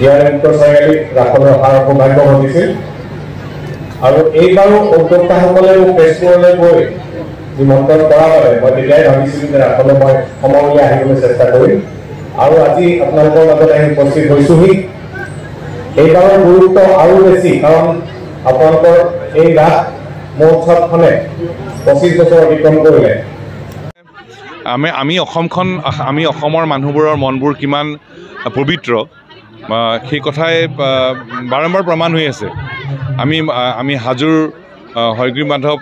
হিয়াৰেন্দ্ৰ চাৰিআলিত ৰাসলৈ অহাৰ সৌভাগ্য ঘটিছিল আৰু এইবাৰো উদ্যোক্তাসকলে তেজপুৰলৈ গৈ নিমন্ত্ৰণ কৰা বাবে মই তেতিয়াই ভাবিছিলোঁ যে ৰাসলৈ মই সময় উলিয়াই আহিবলৈ চেষ্টা কৰিম আৰু আজি আপোনালোকৰ মাজত আহি উপস্থিত হৈছোহি। এইবাৰৰ গুৰুত্ব আৰু বেছি, কাৰণ আপোনালোকৰ এই ৰাস মহোৎসৱখনে 25 বছৰ অতিক্ৰম কৰিলে। আমি অসমৰ মানুহবোৰৰ মনবোৰ কিমান পবিত্ৰ সেই কথাই বাৰম্বাৰ প্ৰমাণ হৈ আছে। আমি হাজোৰ হয়গ্ৰীৱ মাধৱ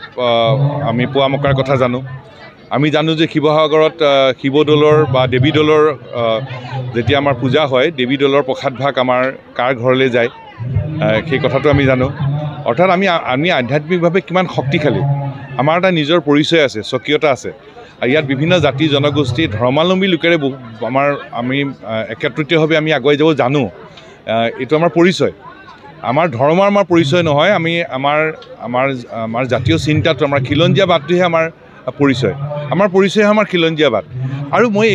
আমি পোৱামক্কাৰ কথা জানো। আমি জানো যে শিৱসাগৰত শিৱদৌলৰ বা দেৱীদৌলৰ যেতিয়া আমাৰ পূজা হয়, দেৱীদৌলৰ প্ৰসাদ ভাগ আমাৰ কাৰ ঘৰলৈ যায় সেই কথাটো আমি জানো। অৰ্থাৎ আমি আধ্যাত্মিকভাৱে কিমান শক্তিশালী, আমাৰ এটা নিজৰ পৰিচয় আছে, স্বকীয়তা আছে। ইয়াত বিভিন্ন জাতি জনগোষ্ঠী ধৰ্মাৱলম্বী লোকেৰে আমি একত্ৰিতভাৱে আমি আগুৱাই যাব জানো। এইটো আমাৰ পৰিচয়। আমাৰ ধৰ্ম আমাৰ পৰিচয় নহয়, আমাৰ জাতীয় চিন্তাটো, আমাৰ খিলঞ্জীয়াবাদটোহে আমাৰ পৰিচয়। আমাৰ পৰিচয় আমাৰ খিলঞ্জীয়াবাদ। আৰু মই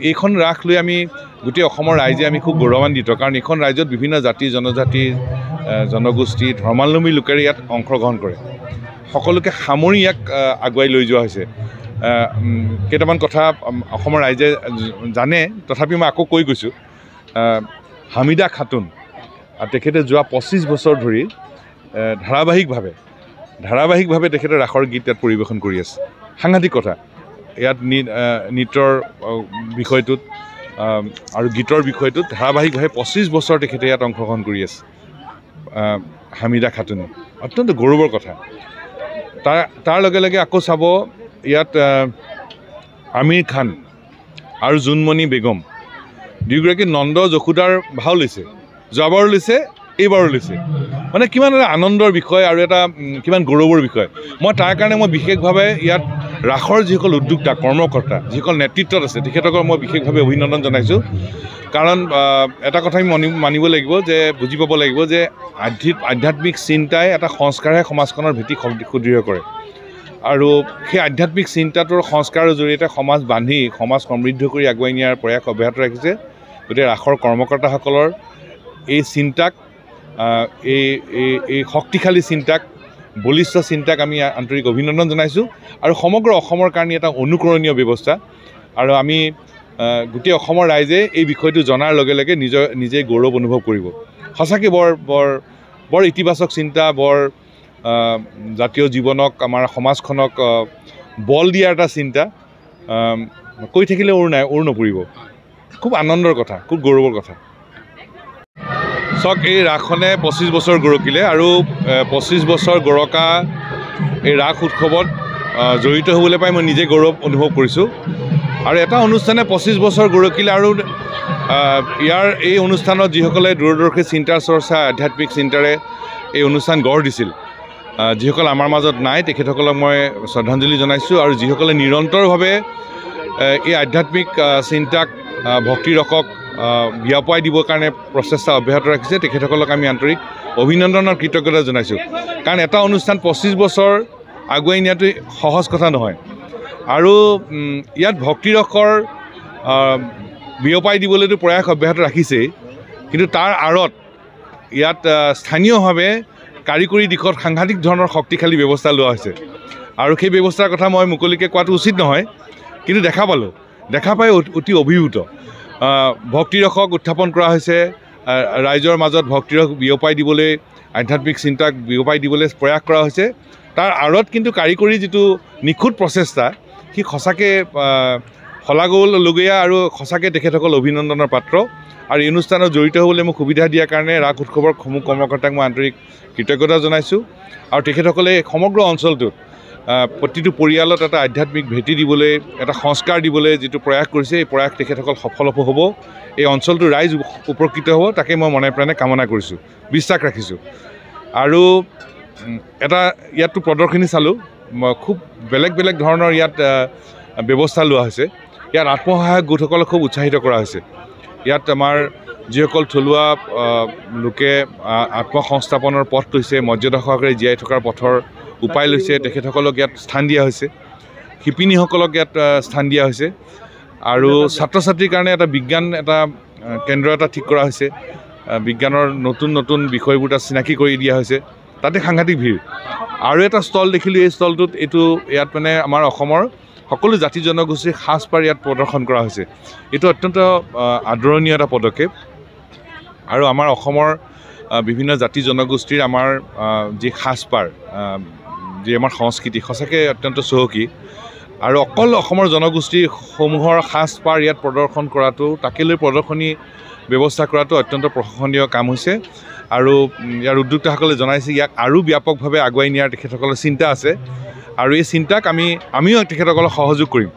এইখন ৰাস লৈ আমি গোটেই অসমৰ ৰাইজে আমি খুব গৌৰৱান্বিত, কাৰণ এইখন ৰাজ্যত বিভিন্ন জাতি জনজাতি জনগোষ্ঠী ধৰ্মাৱলম্বী লোকেৰে ইয়াত অংশগ্ৰহণ কৰে। সকলোকে সামৰি ইয়াক আগুৱাই লৈ যোৱা হৈছে। কেইটামান কথা অসমৰ ৰাইজে জানে, তথাপি মই আকৌ কৈ গৈছোঁ। হামিদা খাতুন তেখেতে যোৱা 25 বছৰ ধৰি ধাৰাবাহিকভাৱে তেখেতে ৰাসৰ গীত ইয়াত পৰিৱেশন কৰি আছে। সাংঘাতিক কথা। ইয়াত নৃত্যৰ বিষয়টোত আৰু গীতৰ বিষয়টোত ধাৰাবাহিকভাৱে 25 বছৰ তেখেতে ইয়াত অংশগ্ৰহণ কৰি আছে। হামিদা খাতুনে অত্যন্ত গৌৰৱৰ কথা। তাৰ লগে লগে আকৌ চাব, ইয়াত আমিৰ খান আৰু জোনমণি বেগম দুয়োগৰাকী নন্দ যশোদাৰ ভাও লৈছে। যোৱাবাৰো লৈছে, এইবাৰো লৈছে। মানে কিমান এটা আনন্দৰ বিষয় আৰু এটা কিমান গৌৰৱৰ বিষয়। তাৰ কাৰণে মই বিশেষভাৱে ইয়াত ৰাসৰ যিসকল উদ্যোক্তা কৰ্মকৰ্তা যিসকল নেতৃত্বত আছে তেখেতক মই বিশেষভাৱে অভিনন্দন জনাইছোঁ। কাৰণ এটা কথা আমি মানিব লাগিব, যে বুজি পাব লাগিব যে আধ্যাত্মিক চিন্তাই এটা সংস্কাৰে সমাজখনৰ ভেটি সুদৃঢ় কৰে। আৰু সেই আধ্যাত্মিক চিন্তাটোৰ সংস্কাৰৰ জৰিয়তে সমাজ বান্ধি সমাজ সমৃদ্ধ কৰি আগুৱাই নিয়াৰ প্ৰয়াস অব্যাহত ৰাখিছে। গতিকে ৰাসৰ কৰ্মকৰ্তাসকলৰ এই চিন্তাক, এই শক্তিশালী চিন্তাক, বলিষ্ঠ চিন্তাক আমি আন্তৰিক অভিনন্দন জনাইছোঁ। আৰু সমগ্ৰ অসমৰ কাৰণে এটা অনুকৰণীয় ব্যৱস্থা। আৰু আমি গোটেই অসমৰ ৰাইজে এই বিষয়টো জনাৰ লগে লগে নিজে গৌৰৱ অনুভৱ কৰিব। সঁচাকৈ বৰ ইতিবাচক চিন্তা, বৰ জাতীয় জীৱনক, আমাৰ সমাজখনক বল দিয়াৰ এটা চিন্তা। কৈ থাকিলে ওৰ নপৰিব। খুব আনন্দৰ কথা, খুব গৌৰৱৰ কথা। চাওক, এই ৰাসখনে 25 বছৰ গৰকিলে আৰু 25 বছৰ গৰকা এই ৰাস উৎসৱত জড়িত হ'বলৈ পাই মই নিজে গৌৰৱ অনুভৱ কৰিছোঁ। আৰু এটা অনুষ্ঠানে 25 বছৰ গৰকিলে আৰু এই অনুষ্ঠানত যিসকলে দূৰদৰ্শী চিন্তাৰ চৰ্চা, আধ্যাত্মিক চিন্তাৰে এই অনুষ্ঠান গঢ় দিছিল, যিসকল আমাৰ মাজত নাই তেখেতসকলক মই শ্ৰদ্ধাঞ্জলি জনাইছোঁ। আৰু যিসকলে নিৰন্তৰভাৱে এই আধ্যাত্মিক চিন্তাক, ভক্তিৰসক বিয়পাই দিবৰ কাৰণে প্ৰচেষ্টা অব্যাহত ৰাখিছে তেখেতসকলক আমি আন্তৰিক অভিনন্দন আৰু কৃতজ্ঞতা জনাইছোঁ। কাৰণ এটা অনুষ্ঠান 25 বছৰ আগুৱাই নিয়াটো সহজ কথা নহয়। আৰু ইয়াত ভক্তিৰসৰ বিয়পাই দিবলৈতো প্ৰয়াস অব্যাহত ৰাখিছেই, কিন্তু তাৰ আঁৰত ইয়াত স্থানীয়ভাৱে কাৰিকৰী দিশত সাংঘাতিক ধৰণৰ শক্তিশালী ব্যৱস্থা লোৱা হৈছে। আৰু সেই ব্যৱস্থাৰ কথা মই মুকলিকৈ কোৱাটো উচিত নহয়, কিন্তু দেখা পাই অতি অভিভূত। ভক্তিৰসক উত্থাপন কৰা হৈছে, ৰাইজৰ মাজত ভক্তিৰস বিয়পাই দিবলৈ, আধ্যাত্মিক চিন্তাক বিয়পাই দিবলৈ প্ৰয়াস কৰা হৈছে। তাৰ আঁৰত কিন্তু কাৰিকৰী যিটো নিখুঁত প্ৰচেষ্টা, সি সঁচাকৈ শলাগিবলগীয়া আৰু সঁচাকৈ তেখেতসকল অভিনন্দনৰ পাত্ৰ। আৰু এই অনুষ্ঠানত জড়িত হ'বলৈ মোক সুবিধা দিয়াৰ কাৰণে ৰাস উৎসৱৰ সমূহ কৰ্মকৰ্তাক মই আন্তৰিক কৃতজ্ঞতা জনাইছোঁ। আৰু তেখেতসকলে সমগ্ৰ অঞ্চলটোত প্ৰতিটো পৰিয়ালত এটা আধ্যাত্মিক ভেটি দিবলৈ, এটা সংস্কাৰ দিবলৈ যিটো প্ৰয়াস কৰিছে, এই প্ৰয়াস তেখেতসকল সফল হ'ব। এই অঞ্চলটোৰ ৰাইজ উপকৃত হ'ব, তাকে মই মনে প্ৰাণে কামনা কৰিছোঁ, বিশ্বাস ৰাখিছোঁ। আৰু ইয়াততো প্ৰদৰ্শনী চালোঁ, খুব বেলেগ ধৰণৰ ইয়াত ব্যৱস্থা লোৱা হৈছে। ইয়াত আত্মসহায়ক গোটসকলক খুব উৎসাহিত কৰা হৈছে। ইয়াত আমাৰ যিসকল থলুৱা লোকে আত্মসংস্থাপনৰ পথ লৈছে, মৰ্যাদা সহকাৰে জীয়াই থকাৰ পথৰ উপায় লৈছে, তেখেতসকলক ইয়াত স্থান দিয়া হৈছে। শিপিনীসকলক ইয়াত স্থান দিয়া হৈছে। আৰু ছাত্ৰ ছাত্ৰীৰ কাৰণে এটা বিজ্ঞান কেন্দ্ৰ এটা ঠিক কৰা হৈছে। বিজ্ঞানৰ নতুন নতুন বিষয়বোৰ তাত চিনাকি কৰি দিয়া হৈছে তাতে সাংঘাতিক ভিৰ আৰু এটা ষ্টল দেখিলোঁ এই ষ্টলটোত ইয়াত মানে আমাৰ অসমৰ সকলো জাতি জনগোষ্ঠীৰ সাজপাৰ ইয়াত প্ৰদৰ্শন কৰা হৈছে এইটো অত্যন্ত আদৰণীয় এটা পদক্ষেপ আৰু আমাৰ অসমৰ বিভিন্ন জাতি জনগোষ্ঠীৰ আমাৰ যি সাজপাৰ যি আমাৰ সংস্কৃতি সঁচাকৈ অত্যন্ত চহকী আৰু অকল অসমৰ জনগোষ্ঠীসমূহৰ সাজপাৰ ইয়াত প্ৰদৰ্শন কৰাটো তাকে লৈ প্ৰদৰ্শনী ব্যৱস্থা কৰাটো অত্যন্ত প্ৰশংসনীয় কাম হৈছে আৰু ইয়াৰ উদ্যোক্তাসকলে জনাইছে ইয়াক আৰু ব্যাপকভাৱে আগুৱাই নিয়াৰ তেখেতসকলৰ চিন্তা আছে আৰু এই চিন্তাক আমিও তেখেতসকলক সহযোগ কৰিম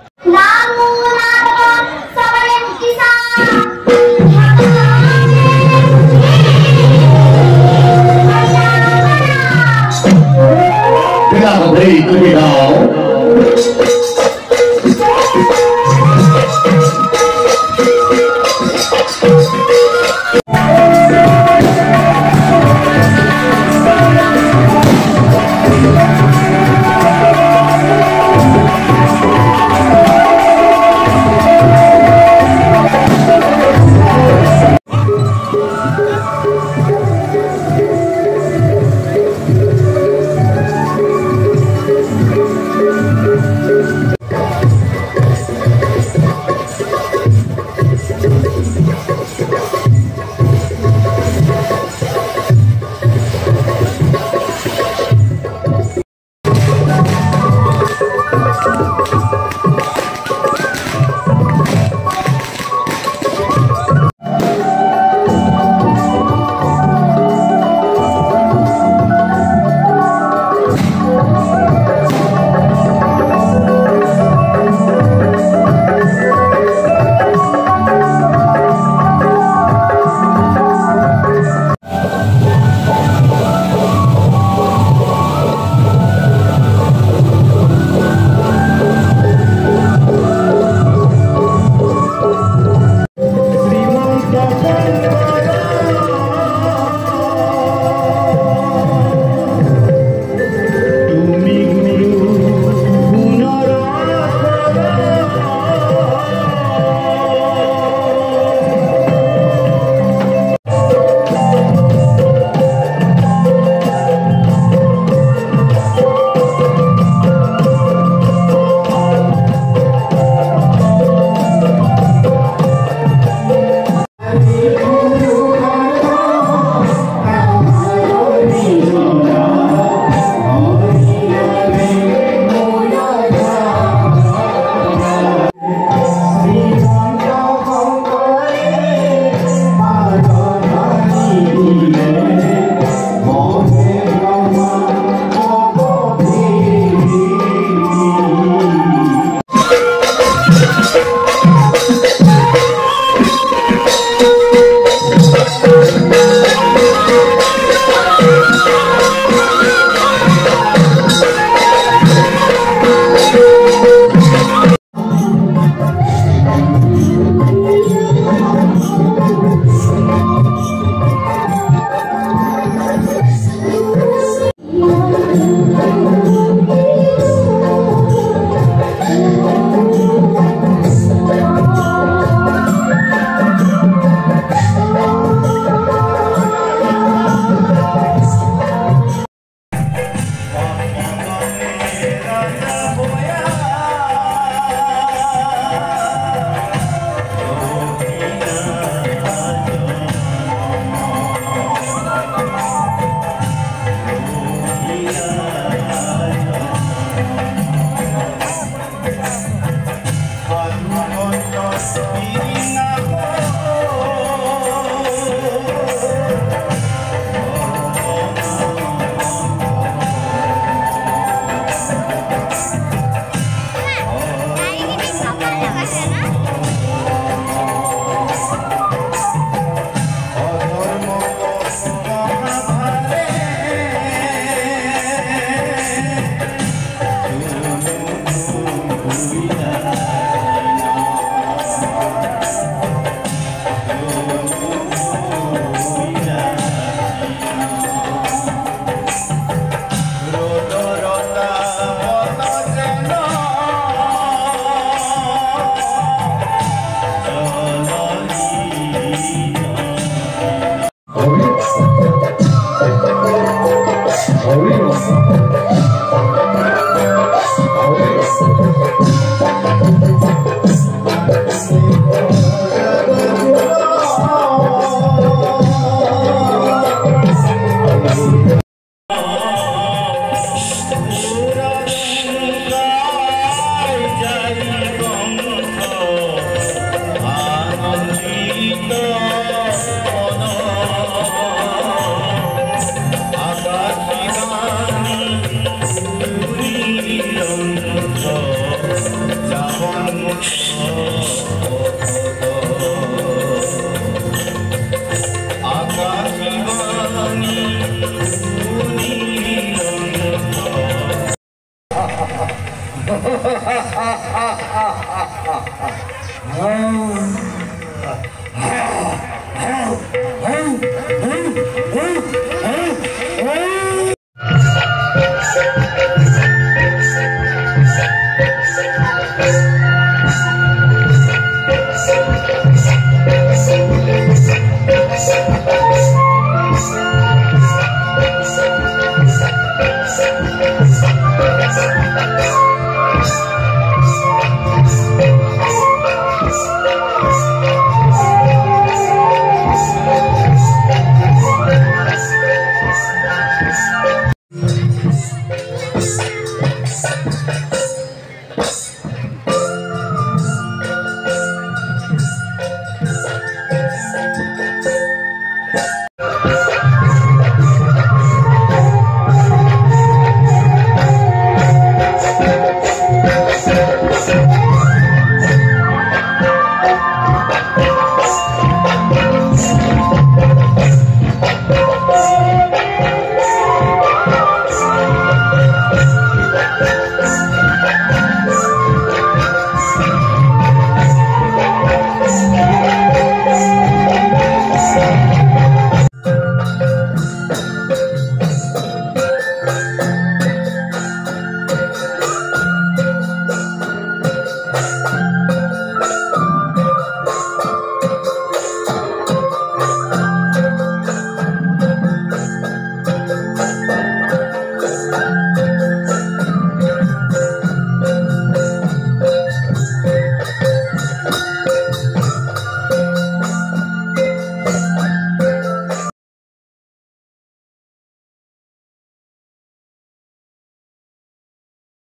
Oh,